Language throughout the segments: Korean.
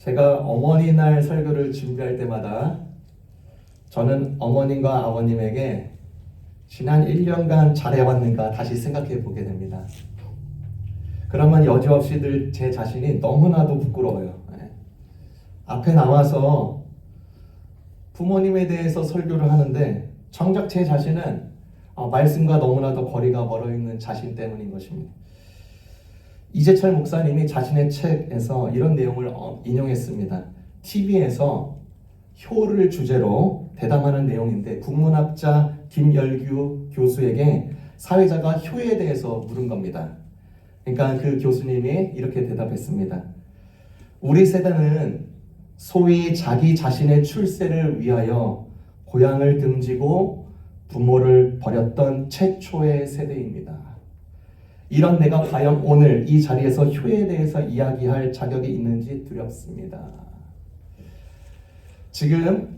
제가 어머니날 설교를 준비할 때마다 저는 어머님과 아버님에게 지난 1년간 잘해왔는가 다시 생각해 보게 됩니다. 그러면 여지없이 늘 제 자신이 너무나도 부끄러워요. 앞에 나와서 부모님에 대해서 설교를 하는데 정작 제 자신은 말씀과 너무나도 거리가 멀어 있는 자신 때문인 것입니다. 이재철 목사님이 자신의 책에서 이런 내용을 인용했습니다. TV에서 효를 주제로 대담하는 내용인데 국문학자 김열규 교수에게 사회자가 효에 대해서 물은 겁니다. 그러니까 그 교수님이 이렇게 대답했습니다. 우리 세대는 소위 자기 자신의 출세를 위하여 고향을 등지고 부모를 버렸던 최초의 세대입니다. 이런 내가 과연 오늘 이 자리에서 효에 대해서 이야기할 자격이 있는지 두렵습니다. 지금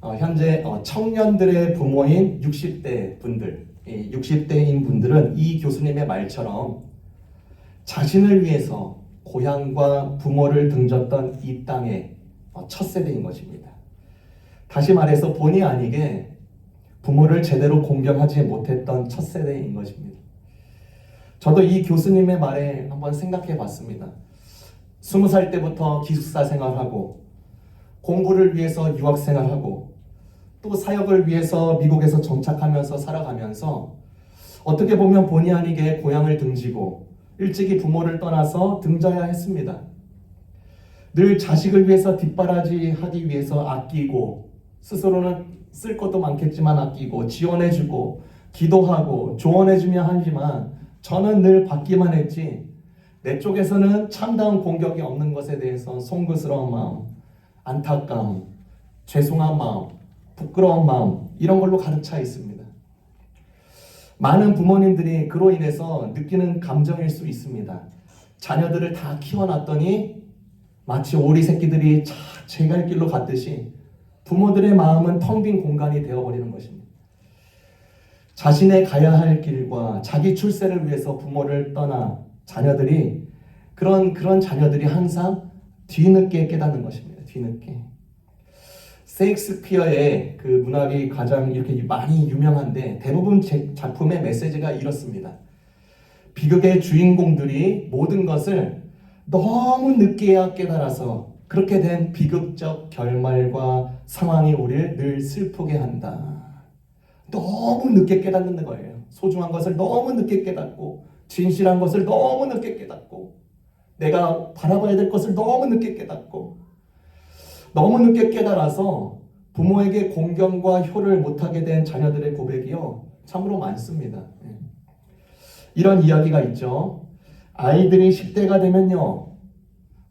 현재 청년들의 부모인 60대 분들, 60대인 분들은 이 교수님의 말처럼 자신을 위해서 고향과 부모를 등졌던 이 땅의 첫 세대인 것입니다. 다시 말해서 본의 아니게 부모를 제대로 공경하지 못했던 첫 세대인 것입니다. 저도 이 교수님의 말에 한번 생각해 봤습니다. 20살 때부터 기숙사 생활하고 공부를 위해서 유학 생활하고 또 사역을 위해서 미국에서 정착하면서 살아가면서 어떻게 보면 본의 아니게 고향을 등지고 일찍이 부모를 떠나서 등져야 했습니다. 늘 자식을 위해서 뒷바라지하기 위해서 아끼고 스스로는 쓸 것도 많겠지만 아끼고 지원해주고 기도하고 조언해주며 하지만 저는 늘 받기만 했지 내 쪽에서는 참다운 공격이 없는 것에 대해서 송구스러운 마음, 안타까움, 죄송한 마음, 부끄러운 마음 이런 걸로 가득 차 있습니다. 많은 부모님들이 그로 인해서 느끼는 감정일 수 있습니다. 자녀들을 다 키워놨더니 마치 오리 새끼들이 제 갈 길로 갔듯이 부모들의 마음은 텅 빈 공간이 되어버리는 것입니다. 자신의 가야 할 길과 자기 출세를 위해서 부모를 떠나 자녀들이 그런 자녀들이 항상 뒤늦게 깨닫는 것입니다. 뒤늦게. 셰익스피어의 그 문학이 가장 이렇게 많이 유명한데 대부분 작품의 메시지가 이렇습니다. 비극의 주인공들이 모든 것을 너무 늦게야 깨달아서 그렇게 된 비극적 결말과 상황이 우리를 늘 슬프게 한다. 너무 늦게 깨닫는 거예요. 소중한 것을 너무 늦게 깨닫고 진실한 것을 너무 늦게 깨닫고 내가 바라봐야 될 것을 너무 늦게 깨닫고 너무 늦게 깨달아서 부모에게 공경과 효를 못하게 된 자녀들의 고백이요 참으로 많습니다. 이런 이야기가 있죠. 아이들이 10대가 되면요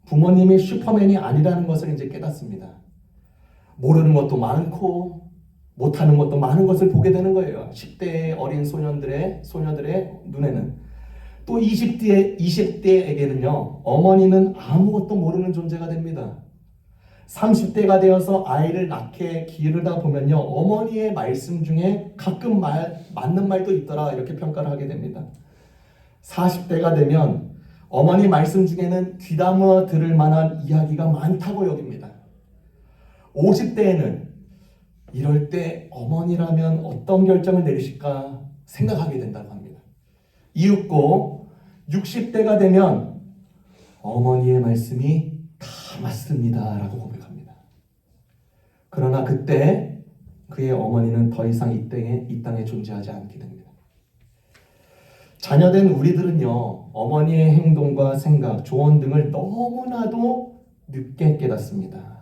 부모님이 슈퍼맨이 아니라는 것을 이제 깨닫습니다. 모르는 것도 많고 못하는 것도 많은 것을 보게 되는 거예요. 10대의 어린 소녀들의 눈에는. 또 20대에게는요 어머니는 아무것도 모르는 존재가 됩니다. 30대가 되어서 아이를 낳게 기르다 보면요 어머니의 말씀 중에 가끔 맞는 말도 있더라 이렇게 평가를 하게 됩니다. 40대가 되면 어머니 말씀 중에는 귀담아 들을 만한 이야기가 많다고 여깁니다. 50대에는 이럴 때 어머니라면 어떤 결정을 내리실까 생각하게 된다고 합니다. 이윽고 60대가 되면 어머니의 말씀이 다 맞습니다 라고 고백합니다. 그러나 그때 그의 어머니는 더 이상 이 땅에 존재하지 않게 됩니다. 자녀된 우리들은요 어머니의 행동과 생각, 조언 등을 너무나도 늦게 깨닫습니다.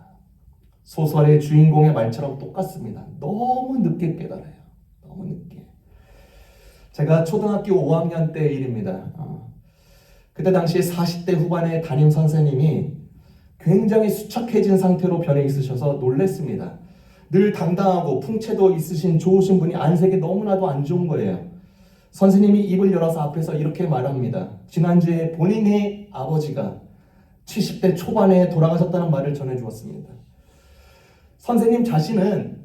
소설의 주인공의 말처럼 똑같습니다. 너무 늦게 깨달아요. 너무 늦게. 제가 초등학교 5학년 때 일입니다. 그때 당시 40대 후반의 담임 선생님이 굉장히 수척해진 상태로 변해 있으셔서 놀랬습니다. 늘 당당하고 풍채도 있으신 좋으신 분이 안색이 너무나도 안 좋은 거예요. 선생님이 입을 열어서 앞에서 이렇게 말합니다. 지난주에 본인의 아버지가 70대 초반에 돌아가셨다는 말을 전해주었습니다. 선생님 자신은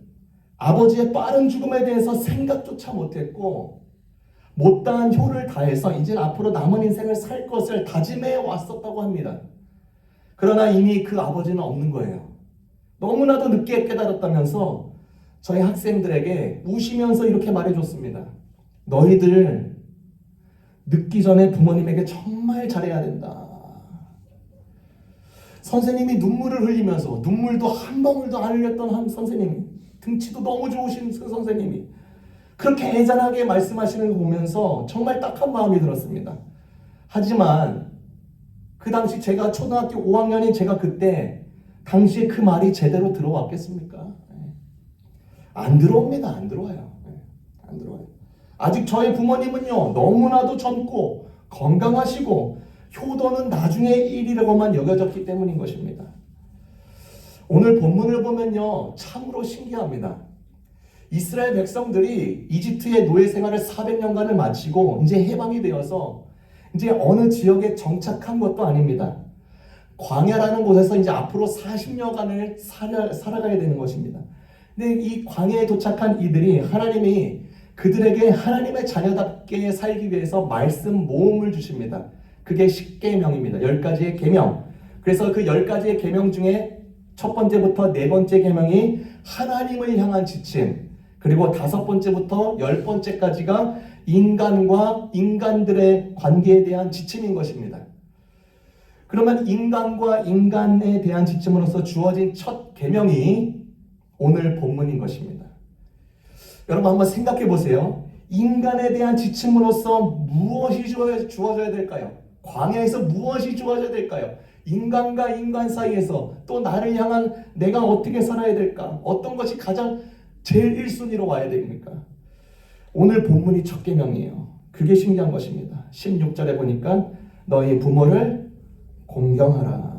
아버지의 빠른 죽음에 대해서 생각조차 못했고 못다한 효를 다해서 이제 앞으로 남은 인생을 살 것을 다짐해 왔었다고 합니다. 그러나 이미 그 아버지는 없는 거예요. 너무나도 늦게 깨달았다면서 저희 학생들에게 우시면서 이렇게 말해줬습니다. 너희들 늦기 전에 부모님에게 정말 잘해야 된다. 선생님이 눈물을 흘리면서, 눈물도 한 방울도 안 흘렸던 한 선생님이, 등치도 너무 좋으신 그 선생님이 그렇게 애잔하게 말씀하시는 거 보면서 정말 딱한 마음이 들었습니다. 하지만 그 당시 제가 초등학교 5학년인 제가 그때 당시에 그 말이 제대로 들어왔겠습니까? 안 들어옵니다. 안 들어와요. 안 들어와요. 아직 저희 부모님은요, 너무나도 젊고 건강하시고 효도는 나중의 일이라고만 여겨졌기 때문인 것입니다. 오늘 본문을 보면요, 참으로 신기합니다. 이스라엘 백성들이 이집트의 노예 생활을 400년간을 마치고 이제 해방이 되어서 이제 어느 지역에 정착한 것도 아닙니다. 광야라는 곳에서 이제 앞으로 40년간을 살아가야 되는 것입니다. 근데 이 광야에 도착한 이들이 하나님이 그들에게 하나님의 자녀답게 살기 위해서 말씀 모음을 주십니다. 그게 10계명입니다. 10가지의 계명. 그래서 그 10가지의 계명 중에 첫 번째부터 네 번째 계명이 하나님을 향한 지침, 그리고 5번째부터 10번째까지가 인간과 인간들의 관계에 대한 지침인 것입니다. 그러면 인간과 인간에 대한 지침으로서 주어진 첫 계명이 오늘 본문인 것입니다. 여러분 한번 생각해 보세요. 인간에 대한 지침으로서 무엇이 주어져야 될까요? 광야에서 무엇이 주어져야 될까요? 인간과 인간 사이에서 또 나를 향한 내가 어떻게 살아야 될까? 어떤 것이 가장 제일 1순위로 와야 됩니까? 오늘 본문이 첫 계명이에요. 그게 신기한 것입니다. 16절에 보니까 너희 부모를 공경하라.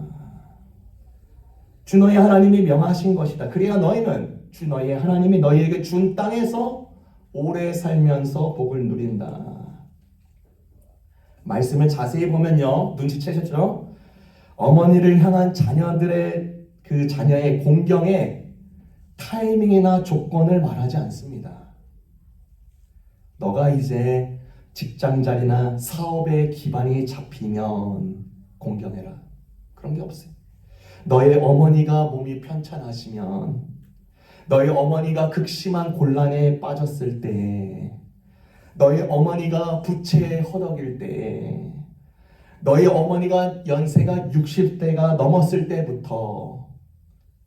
주 너희 하나님이 명하신 것이다. 그래야 너희는 주 너희 하나님이 너희에게 준 땅에서 오래 살면서 복을 누린다. 말씀을 자세히 보면요, 눈치채셨죠? 어머니를 향한 자녀들의 그 자녀의 공경에 타이밍이나 조건을 말하지 않습니다. 너가 이제 직장 자리나 사업의 기반이 잡히면 공경해라. 그런 게 없어요. 너의 어머니가 몸이 편찮으시면, 너의 어머니가 극심한 곤란에 빠졌을 때, 너의 어머니가 부채에 허덕일 때, 너희 어머니가 연세가 60대가 넘었을 때부터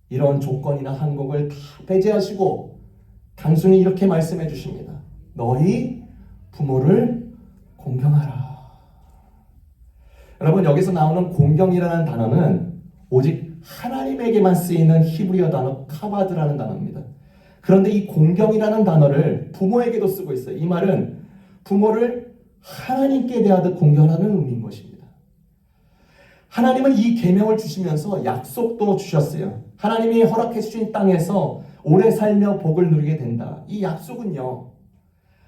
이런 조건이나 한곡을 다 배제하시고 단순히 이렇게 말씀해 주십니다. 너희 부모를 공경하라. 여러분, 여기서 나오는 공경이라는 단어는 오직 하나님에게만 쓰이는 히브리어 단어 카바드라는 단어입니다. 그런데 이 공경이라는 단어를 부모에게도 쓰고 있어요. 이 말은 부모를 하나님께 대하듯 공경하는 의미인 것입니다. 하나님은 이 계명을 주시면서 약속도 주셨어요. 하나님이 허락해 주신 땅에서 오래 살며 복을 누리게 된다. 이 약속은요,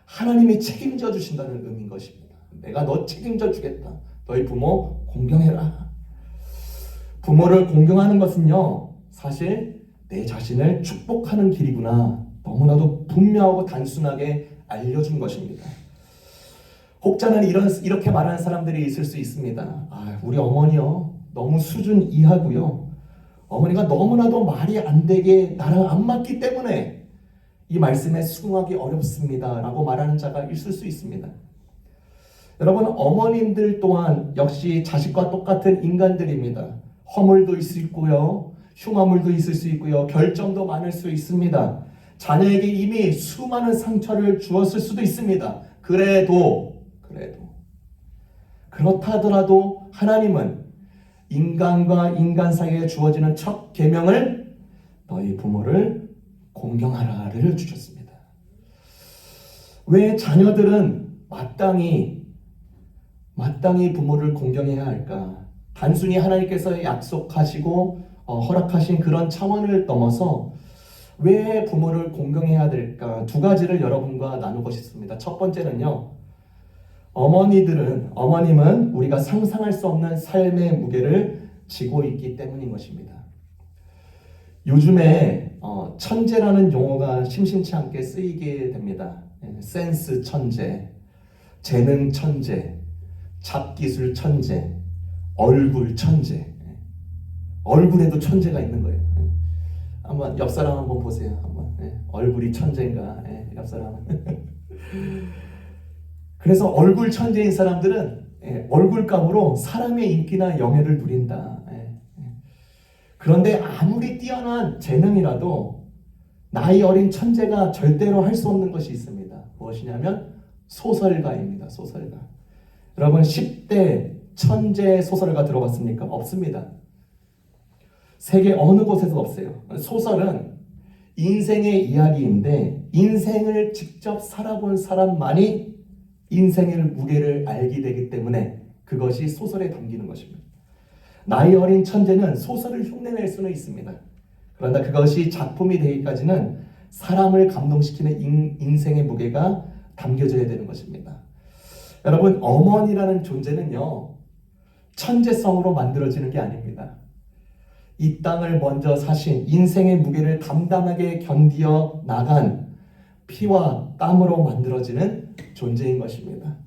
하나님이 책임져 주신다는 의미인 것입니다. 내가 너 책임져 주겠다. 너희 부모 공경해라. 부모를 공경하는 것은요, 사실 내 자신을 축복하는 길이구나. 너무나도 분명하고 단순하게 알려준 것입니다. 혹자는 이렇게 말하는 사람들이 있을 수 있습니다. 우리 어머니요, 너무 수준 이하고요. 어머니가 너무나도 말이 안 되게 나랑 안 맞기 때문에 이 말씀에 수긍하기 어렵습니다. 라고 말하는 자가 있을 수 있습니다. 여러분, 어머님들 또한 역시 자식과 똑같은 인간들입니다. 허물도 있을 수 있고요. 흉화물도 있을 수 있고요. 결점도 많을 수 있습니다. 자녀에게 이미 수많은 상처를 주었을 수도 있습니다. 그래도 그렇다 하더라도 하나님은 인간과 인간 사이에 주어지는 첫 계명을 너희 부모를 공경하라를 주셨습니다. 왜 자녀들은 마땅히 부모를 공경해야 할까? 단순히 하나님께서 약속하시고 허락하신 그런 차원을 넘어서 왜 부모를 공경해야 될까? 두 가지를 여러분과 나누고 싶습니다. 첫 번째는요, 어머님은 우리가 상상할 수 없는 삶의 무게를 지고 있기 때문인 것입니다. 요즘에 천재라는 용어가 심심치 않게 쓰이게 됩니다. 센스 천재, 재능 천재, 잡기술 천재, 얼굴 천재. 얼굴에도 천재가 있는 거예요. 한번 옆 사람 한번 보세요. 한번 얼굴이 천재인가? 옆 사람은. 그래서 얼굴 천재인 사람들은 얼굴감으로 사람의 인기나 영예를 누린다. 그런데 아무리 뛰어난 재능이라도 나이 어린 천재가 절대로 할 수 없는 것이 있습니다. 무엇이냐면 소설가입니다. 소설가. 여러분 10대 천재 소설가 들어봤습니까? 없습니다. 세계 어느 곳에도 없어요. 소설은 인생의 이야기인데 인생을 직접 살아본 사람만이 인생의 무게를 알게 되기 때문에 그것이 소설에 담기는 것입니다. 나이 어린 천재는 소설을 흉내낼 수는 있습니다. 그러나 그것이 작품이 되기까지는 사람을 감동시키는 인생의 무게가 담겨져야 되는 것입니다. 여러분, 어머니라는 존재는요, 천재성으로 만들어지는 게 아닙니다. 이 땅을 먼저 사신 인생의 무게를 담담하게 견디어 나간 피와 땀으로 만들어지는 존재인 것입니다.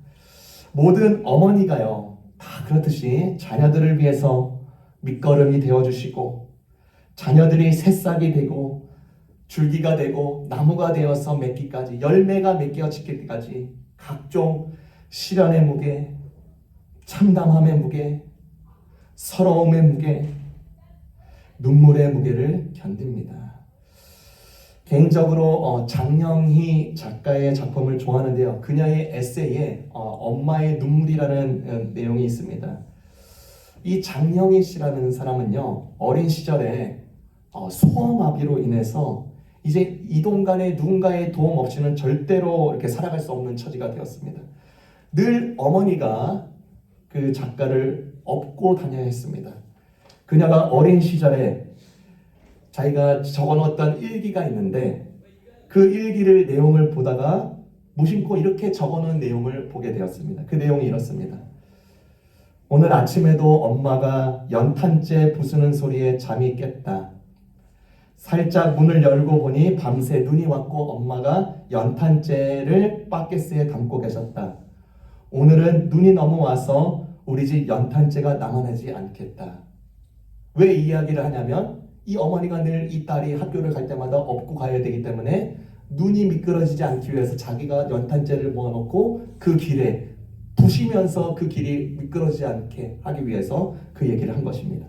모든 어머니가요, 다 그렇듯이 자녀들을 위해서 밑거름이 되어주시고 자녀들이 새싹이 되고 줄기가 되고 나무가 되어서 맺기까지, 열매가 맺겨 지킬 때까지 각종 시련의 무게, 참담함의 무게, 서러움의 무게, 눈물의 무게를 견딥니다. 개인적으로 장영희 작가의 작품을 좋아하는데요. 그녀의 에세이에 엄마의 눈물이라는 내용이 있습니다. 이 장영희 씨라는 사람은요, 어린 시절에 소아마비로 인해서 이제 이동간에 누군가의 도움 없이는 절대로 이렇게 살아갈 수 없는 처지가 되었습니다. 늘 어머니가 그 작가를 업고 다녀야 했습니다. 그녀가 어린 시절에 자기가 적어놓았던 일기가 있는데 그 일기를 내용을 보다가 무심코 이렇게 적어놓은 내용을 보게 되었습니다. 그 내용이 이렇습니다. 오늘 아침에도 엄마가 연탄재 부수는 소리에 잠이 깼다. 살짝 문을 열고 보니 밤새 눈이 왔고 엄마가 연탄재를 바켓스에 담고 계셨다. 오늘은 눈이 너무 와서 우리 집 연탄재가 남아나지 않겠다. 왜 이 이야기를 하냐면 이 어머니가 늘 이 딸이 학교를 갈 때마다 업고 가야 되기 때문에 눈이 미끄러지지 않기 위해서 자기가 연탄재를 모아놓고 그 길에 부시면서 그 길이 미끄러지지 않게 하기 위해서 그 얘기를 한 것입니다.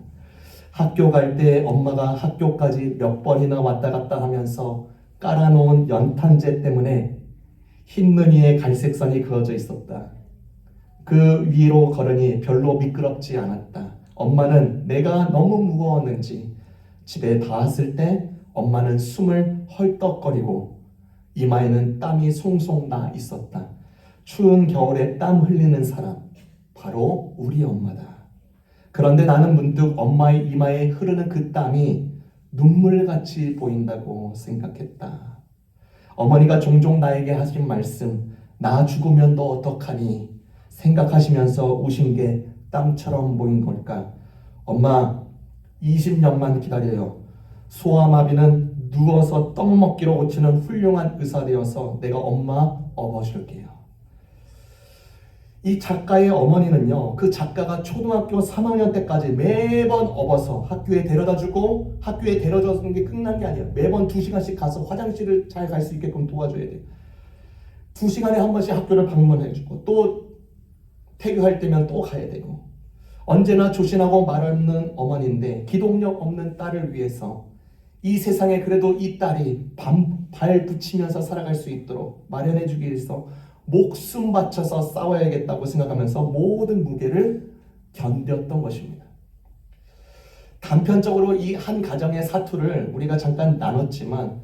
학교 갈 때 엄마가 학교까지 몇 번이나 왔다 갔다 하면서 깔아놓은 연탄재 때문에 흰 무늬의 갈색선이 그어져 있었다. 그 위로 걸으니 별로 미끄럽지 않았다. 엄마는 내가 너무 무거웠는지 집에 닿았을 때 엄마는 숨을 헐떡거리고 이마에는 땀이 송송 나 있었다. 추운 겨울에 땀 흘리는 사람, 바로 우리 엄마다. 그런데 나는 문득 엄마의 이마에 흐르는 그 땀이 눈물같이 보인다고 생각했다. 어머니가 종종 나에게 하신 말씀, 나 죽으면 너 어떡하니? 생각하시면서 우신 게 땀처럼 보인 걸까? 엄마, 20년만 기다려요. 소아마비는 누워서 떡 먹기로 고치는 훌륭한 의사 되어서 내가 엄마 업어줄게요. 이 작가의 어머니는요, 그 작가가 초등학교 3학년 때까지 매번 업어서 학교에 데려다주고 학교에 데려다 주는 게 끝난 게 아니에요. 매번 2시간씩 가서 화장실을 잘 갈 수 있게끔 도와줘야 돼요. 2시간에 한 번씩 학교를 방문해주고 또 퇴교할 때면 또 가야 되고 언제나 조신하고 말 없는 어머니인데 기동력 없는 딸을 위해서 이 세상에 그래도 이 딸이 발 붙이면서 살아갈 수 있도록 마련해 주기 위해서 목숨 바쳐서 싸워야겠다고 생각하면서 모든 무게를 견뎠던 것입니다. 단편적으로 이 한 가정의 사투를 우리가 잠깐 나눴지만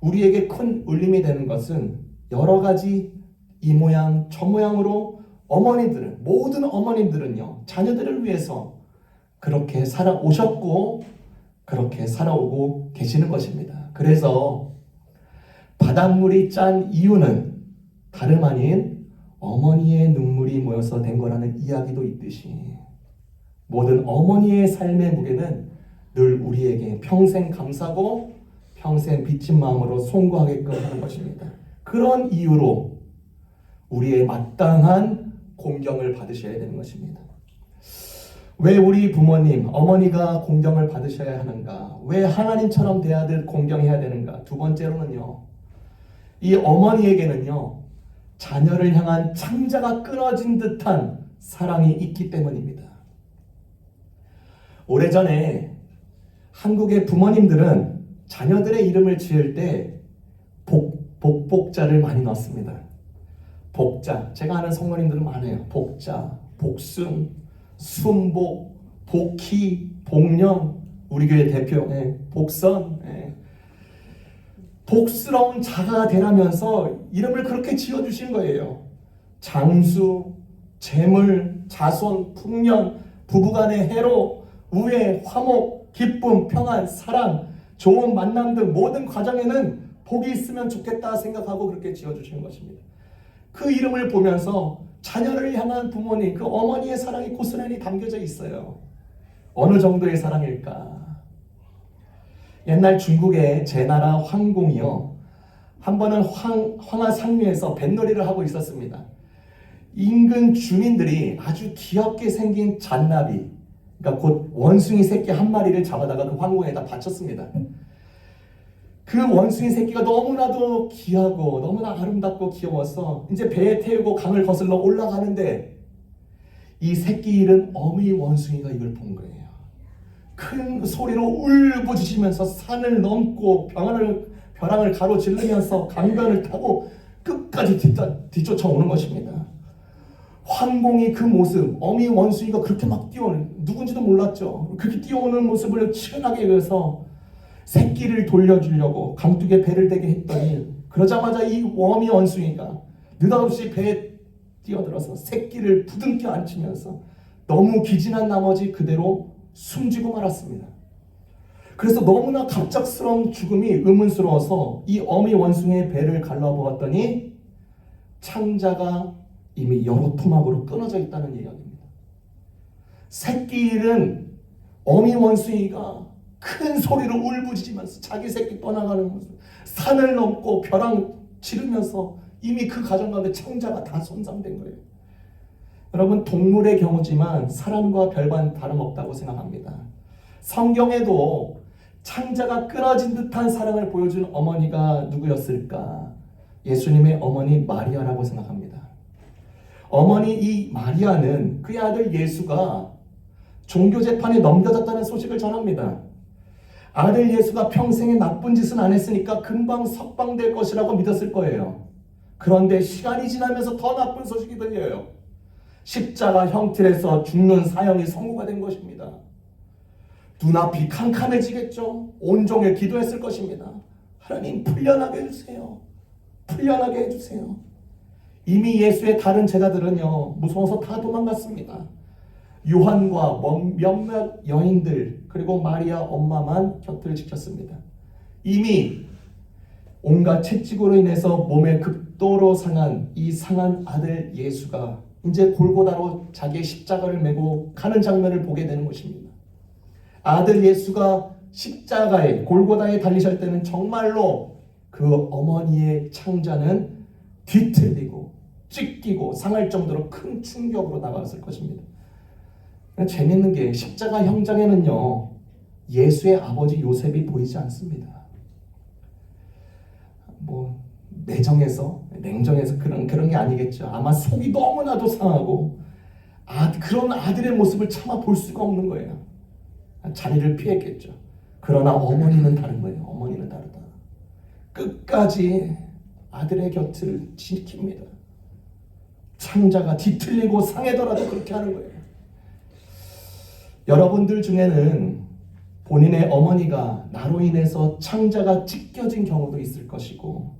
우리에게 큰 울림이 되는 것은 여러 가지 이 모양 저 모양으로 어머니들은, 모든 어머님들은요, 자녀들을 위해서 그렇게 살아오셨고 그렇게 살아오고 계시는 것입니다. 그래서 바닷물이 짠 이유는 다름 아닌 어머니의 눈물이 모여서 된 거라는 이야기도 있듯이 모든 어머니의 삶의 무게는 늘 우리에게 평생 감사고 평생 빚진 마음으로 송구하게끔 하는 것입니다. 그런 이유로 우리의 마땅한 공경을 받으셔야 되는 것입니다. 왜 우리 부모님, 어머니가 공경을 받으셔야 하는가? 왜 하나님처럼 공경해야 되는가? 두 번째로는요, 이 어머니에게는요, 자녀를 향한 창자가 끊어진 듯한 사랑이 있기 때문입니다. 오래전에 한국의 부모님들은 자녀들의 이름을 지을 때 복복자를 많이 넣습니다. 복자, 제가 아는 성모님들은 많아요. 복자, 복순, 순복, 복희, 복령, 우리 교회 대표 복선, 복스러운 자가 되라면서 이름을 그렇게 지어주신 거예요. 장수, 재물, 자손, 풍년, 부부간의 해로, 우애, 화목, 기쁨, 평안, 사랑, 좋은 만남 등 모든 과정에는 복이 있으면 좋겠다 생각하고 그렇게 지어주신 것입니다. 그 이름을 보면서 자녀를 향한 부모님, 그 어머니의 사랑이 고스란히 담겨져 있어요. 어느 정도의 사랑일까? 옛날 중국의 제나라 황공이요, 한 번은 황하 상류에서 뱃놀이를 하고 있었습니다. 인근 주민들이 아주 귀엽게 생긴 잔나비, 그러니까 곧 원숭이 새끼 한 마리를 잡아다가 그 황공에다 바쳤습니다. 그 원숭이 새끼가 너무나도 귀하고 너무나 아름답고 귀여워서 이제 배에 태우고 강을 거슬러 올라가는데 이 새끼 잃은 어미 원숭이가 이걸 본 거예요. 큰 소리로 울부짖으면서 산을 넘고 벼랑을 가로질르면서 강변을 타고 끝까지 뒤쫓아오는 것입니다. 황공이 그 모습, 어미 원숭이가 그렇게 막 누군지도 몰랐죠. 그렇게 뛰어오는 모습을 치근하게 해서 새끼를 돌려주려고 강둑에 배를 대게 했더니, 그러자마자 이 어미 원숭이가 느닷없이 배에 뛰어들어서 새끼를 부둥켜 안치면서 너무 기진한 나머지 그대로 숨지고 말았습니다. 그래서 너무나 갑작스러운 죽음이 의문스러워서 이 어미 원숭이의 배를 갈라보았더니 창자가 이미 여러 토막으로 끊어져 있다는 이야기입니다. 새끼 잃은 어미 원숭이가 큰 소리로 울부짖으면서 자기 새끼 떠나가는 모습, 산을 넘고 벼랑 지르면서 이미 그 가정 가운데 창자가 다 손상된 거예요. 여러분, 동물의 경우지만 사람과 별반 다름없다고 생각합니다. 성경에도 창자가 끊어진 듯한 사랑을 보여준 어머니가 누구였을까? 예수님의 어머니 마리아라고 생각합니다. 어머니 이 마리아는 그의 아들 예수가 종교재판에 넘겨졌다는 소식을 전합니다. 아들 예수가 평생에 나쁜 짓은 안 했으니까 금방 석방될 것이라고 믿었을 거예요. 그런데 시간이 지나면서 더 나쁜 소식이 들려요. 십자가 형틀에서 죽는 사형이 선고가 된 것입니다. 눈앞이 캄캄해지겠죠. 온종일 기도했을 것입니다. 하나님, 풀려나게 해주세요. 풀려나게 해주세요. 이미 예수의 다른 제자들은요, 무서워서 다 도망갔습니다. 요한과 몇몇 여인들, 그리고 마리아 엄마만 곁을 지켰습니다. 이미 온갖 채찍으로 인해서 몸에 극도로 상한 이 상한 아들 예수가 이제 골고다로 자기의 십자가를 메고 가는 장면을 보게 되는 것입니다. 아들 예수가 십자가에, 골고다에 달리실 때는 정말로 그 어머니의 창자는 뒤틀리고 찢기고 상할 정도로 큰 충격으로 나갔을 것입니다. 재밌는 게 십자가 형장에는요, 예수의 아버지 요셉이 보이지 않습니다. 냉정해서 그런 게 아니겠죠. 아마 속이 너무나도 상하고 그런 아들의 모습을 차마 볼 수가 없는 거예요. 자리를 피했겠죠. 그러나 어머니는 다른 거예요. 어머니는 다르다. 끝까지 아들의 곁을 지킵니다. 창자가 뒤틀리고 상하더라도 그렇게 하는 거예요. 여러분들 중에는 본인의 어머니가 나로 인해서 창자가 찢겨진 경우도 있을 것이고,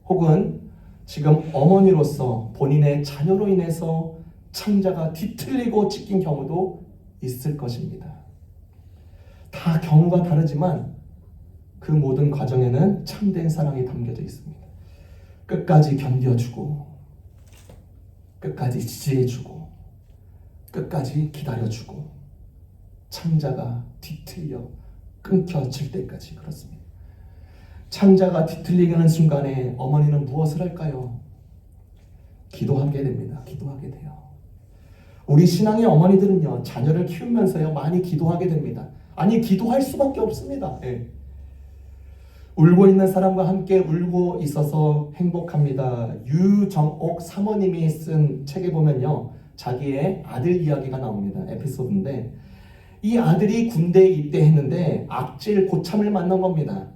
혹은 지금 어머니로서 본인의 자녀로 인해서 창자가 뒤틀리고 찢긴 경우도 있을 것입니다. 다 경우가 다르지만 그 모든 과정에는 참된 사랑이 담겨져 있습니다. 끝까지 견뎌주고, 끝까지 지지해주고, 끝까지 기다려주고, 창자가 뒤틀려 끊겨질 때까지 그렇습니다. 창자가 뒤틀리는 순간에 어머니는 무엇을 할까요? 기도하게 됩니다. 기도하게 돼요. 우리 신앙의 어머니들은요, 자녀를 키우면서요, 많이 기도하게 됩니다. 아니, 기도할 수밖에 없습니다. 예. 울고 있는 사람과 함께 울고 있어서 행복합니다. 유정옥 사모님이 쓴 책에 보면요, 자기의 아들 이야기가 나옵니다. 에피소드인데, 이 아들이 군대에 입대했는데 악질 고참을 만난 겁니다.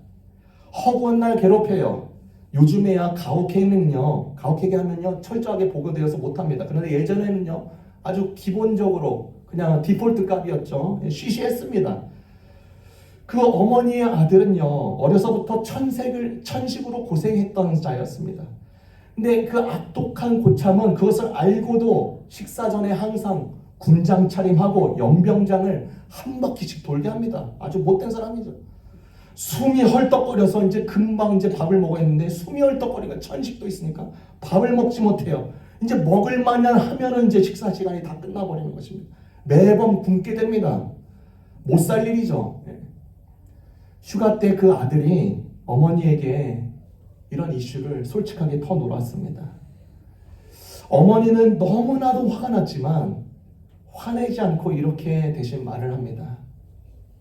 허구한 날 괴롭혀요. 요즘에야 가혹행위는요, 하면요 철저하게 보고되어서 못합니다. 그런데 예전에는요, 아주 기본적으로 그냥 디폴트 값이었죠. 쉬쉬했습니다. 그 어머니의 아들은요, 어려서부터 천식으로 고생했던 자였습니다. 근데 그 악독한 고참은 그것을 알고도 식사 전에 항상 군장 차림하고 연병장을 한 바퀴씩 돌게 합니다. 아주 못된 사람이죠. 숨이 헐떡거려서 이제 금방 이제 밥을 먹었는데 숨이 헐떡거리니까 천식도 있으니까 밥을 먹지 못해요. 이제 먹을 만한 하면은 이제 식사 시간이 다 끝나버리는 것입니다. 매번 굶게 됩니다. 못 살 일이죠. 휴가 때 그 아들이 어머니에게 이런 이슈를 솔직하게 터놓았습니다. 어머니는 너무나도 화가 났지만 화내지 않고 이렇게 대신 말을 합니다.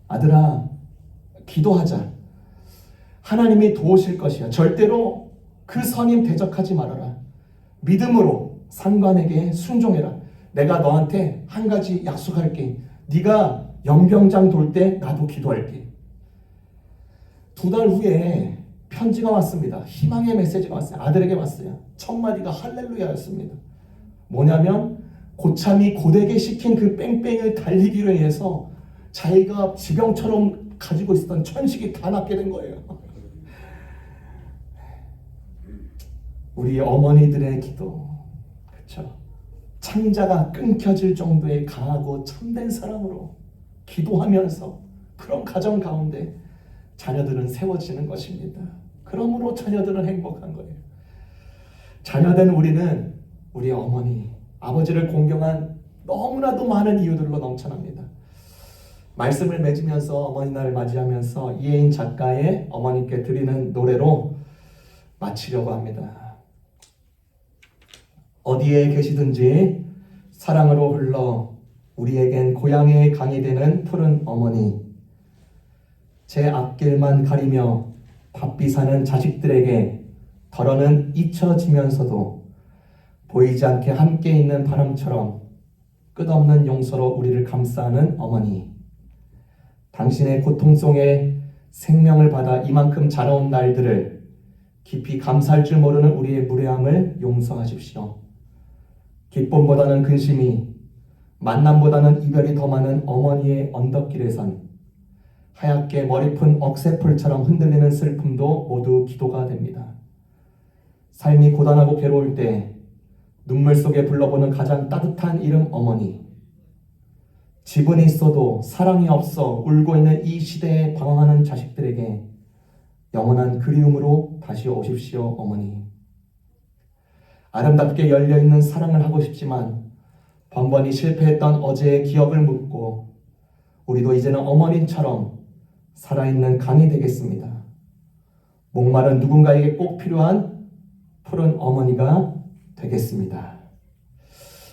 아들아, 기도하자. 하나님이 도우실 것이야. 절대로 그 선임 대적하지 말아라. 믿음으로 상관에게 순종해라. 내가 너한테 한 가지 약속할게. 네가 연병장 돌 때 나도 기도할게. 2달 후에 편지가 왔습니다. 희망의 메시지가 왔어요. 아들에게 왔어요. 첫 마디가 할렐루야였습니다. 뭐냐면 고참이 고되게 시킨 그 뺑뺑이를 달리기로 해서 자기가 지병처럼 가지고 있었던 천식이 다 낫게 된 거예요. 우리 어머니들의 기도, 그렇죠? 창자가 끊겨질 정도의 강하고 참된 사랑으로 기도하면서 그런 가정 가운데 자녀들은 세워지는 것입니다. 그러므로 자녀들은 행복한 거예요. 자녀된 우리는 우리 어머니, 아버지를 공경한 너무나도 많은 이유들로 넘쳐납니다. 말씀을 맺으면서 어머니날을 맞이하면서 이혜인 작가의 어머니께 드리는 노래로 마치려고 합니다. 어디에 계시든지 사랑으로 흘러 우리에겐 고향의 강이 되는 푸른 어머니, 제 앞길만 가리며 바삐 사는 자식들에게 덜어는 잊혀지면서도 보이지 않게 함께 있는 바람처럼 끝없는 용서로 우리를 감싸는 어머니, 당신의 고통 속에 생명을 받아 이만큼 자라온 날들을 깊이 감사할 줄 모르는 우리의 무례함을 용서하십시오. 기쁨보다는 근심이, 만남보다는 이별이 더 많은 어머니의 언덕길에선 하얗게 머리 푼 억새풀처럼 흔들리는 슬픔도 모두 기도가 됩니다. 삶이 고단하고 괴로울 때 눈물 속에 불러보는 가장 따뜻한 이름 어머니. 집은 있어도 사랑이 없어 울고 있는 이 시대에 방황하는 자식들에게 영원한 그리움으로 다시 오십시오, 어머니. 아름답게 열려있는 사랑을 하고 싶지만 번번이 실패했던 어제의 기억을 묻고 우리도 이제는 어머님처럼 살아있는 강이 되겠습니다. 목마른 누군가에게 꼭 필요한 푸른 어머니가 되겠습니다.